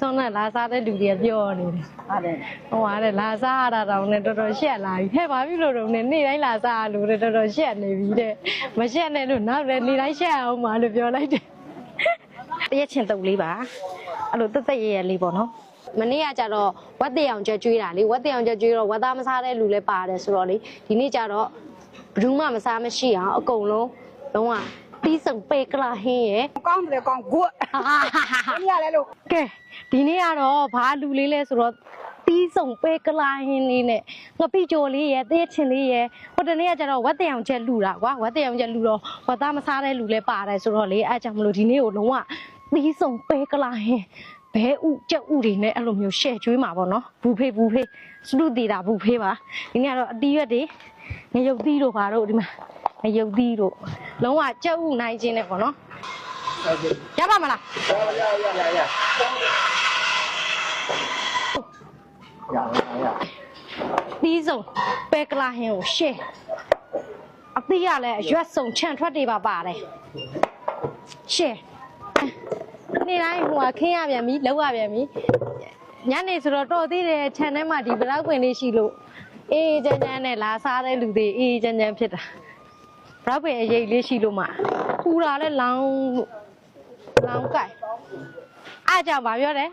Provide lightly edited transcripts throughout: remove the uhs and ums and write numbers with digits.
ဆောင်းနဲ့လာစားတဲ့လူတွေပြောနေတယ်ဟိုဟာတဲ့လာစားရတာတောင်နဲ့တော်တော်ရှက်လာပြီဟဲ့ဘာဖြစ်လို့တော့နေ့တိုင်းလာစားရလို့တော်တော်ရှက်နေပြီတဲ့မရှက်နဲ့လို့နောက်လည်းနေ့တိုင်းရှက်အောင်ပါလို့ပြောလိုက်တယ်တရက်ချင်းတုပ်လေးပါအဲ့လိုတက်ရဲလေးပေါ့နော်မနေ့ကကြတော့ဝက်တေအောင်ကြွကျွေးတာလေဝက်တေအောင်ကြွကျွေးတော့ဝက်သားမစားတဲ့လူလည်းပါတယ်ဆိုတော့လေဒီနေ့ကြတော့ဘယ်သူမှမစားမရှိအောင်အကုန်လုံးလုံးဝတီးစုံပေကလာဟင်းရဲ့ကောင်းတယ်ကောင်းကွတ်ဒီရလဲလို့ကဲဒီနေ့ကတော့ဘာလူလေးလဲဆိုတော့တီးစုံပေကလာဟင်းလေးနဲ့ငပိကြိုလေးရဲ့သေးချင်လေးရဲ့ဟိုတနေ့ကကျတော့ဝက်တေအောင်ချက်လူတာကွာဝက်တေအောင်ချက်လူတော့ဝက်သားမစားတဲ့လူလည်းပါတယ်ဆိုတော့လေအဲကြောင့်မလို့ဒီနေ့ကိုလုံးဝတီးစုံပေကလာဟင်းဘဲဥကြက်ဥတွေနဲ့အဲ့လိုမျိုးရှယ်ကျွေးမှာပေါ့နော်ဘူးဖေးစလူတီတာဘူးဖေးပါဒီနေ့ကတော့အတီးရွက်တွေငရုတ်သီးတို့ဘာတို့ဒီမှာငရုတ်သီးတို့လုံးဝကြက်ဥနိုင်ခြင်းနဲ့ပေါ့နော်ရပါမလားရတီးစုံပဲကလာဟင်းကိုရှယ်အတီးရလဲရွက်စုံချန့်ထွက်တွေပါပါတယ်ရှယ်နေ့တိုင်းဟိုခင်းရပြန်ပြီလောက်ရပြန်ပြီညနေဆိုတော့တော်သေးတယ်ခြံထဲမှာဒီဘလောက်ပင်လေးရှိလို့အေးချမ်းချမ်းနဲ့လာစားတဲ့လူတွေအေးချမ်းချမ်းဖြစ်တာဘလောက်ပင်အရေးလေးရှိလို့မှပူတာလဲလောင်းကြိုက်အားကြောင့်ဗာပြောတယ်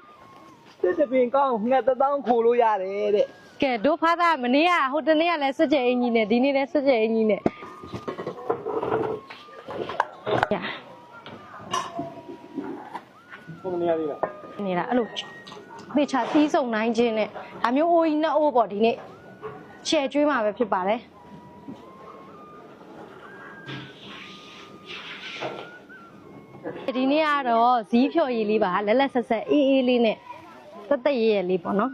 စစ်ပင်ကောင်းငှက်တောင်းခိုလို့ရတယ်တဲ့ကဲတို့ဖားသားမနေ့ကဟိုတနေ့ကလည်းစွတ်ကြဲအင်ကြီးနဲ့ဒီနေ့လည်းစွတ်ကြဲအင်ကြီးနဲ့ရဘုံနေရလေးလားနေတာအဲ့လိုသေချာသီးစုံနိုင်ခြင်းနဲ့ဒါမျိုးအိုးကြီးနဲ့အိုးပေါ့ဒီနေ့ချဲကျွေးမှာပဲဖြစ်ပါတယ်ဒီနေ့ကတော့ဇီးဖြော်ရည်လေးပါလက်ဆက်ဆက်အေးအေးလေးနဲ့တက်ရဲလေးပေါ့နော်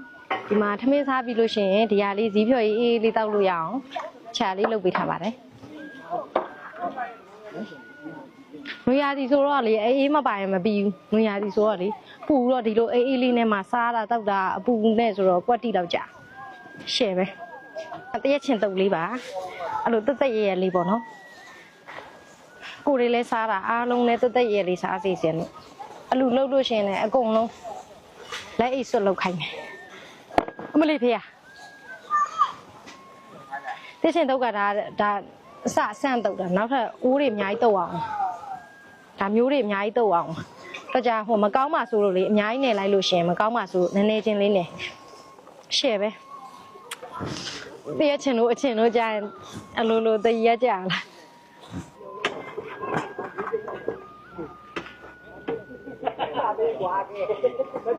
ဒီမှာထမင်းစားပြီးလို့ရှိရင်ဒီဟာလေးဇီးဖြော်ရည်အေးအေးလေးတောက်လို့ရအောင်ခြာလေးလုပ်ပေးထားပါတယ်နွေရာသီဆိုတော့လေအေးမပိုင်မပြီးဘူးနွေရာသီဆိုတော့လေပူတော့ဒီလိုအေးအေးလေးနဲ့မှစားတာတောက်တာအပူနဲ့ဆိုတော့ကွက်တိတော့ကြာရှယ်ပဲတရက်ချင်းတုပ်လေးပါအဲ့လိုတက်ရဲလေးပေါ့နော်ကိုယ်လေးလဲစားတာအားလုံးနဲ့တက်ရဲလေးစားစီစဉ်လို့အလူလှုပ်လို့ရှင်လည်းအကုန်လုံးလက်အိတ်ဆွတ်လောက်ခိုင်းတယ်အမလေးဖေးရတက်ချင်းတုပ်ကဒါအစဆန့်တုပ်တာနောက်ထပ်အိုးတွေအများကြီးတုပ်အောင်ဒါမျိုးတွေအများကြီးတုပ်အောင်တော့ကြာဟိုမကောင်းမှဆိုလို့လေအများကြီးနေလိုက်လို့ရှင်မကောင်းမှဆိုနည်းနည်းချင်းလေးနေရှယ်ပဲတရက်ချင်းတို့အချင်းတို့ကြာရင်အလိုလိုတရက်ကြာလား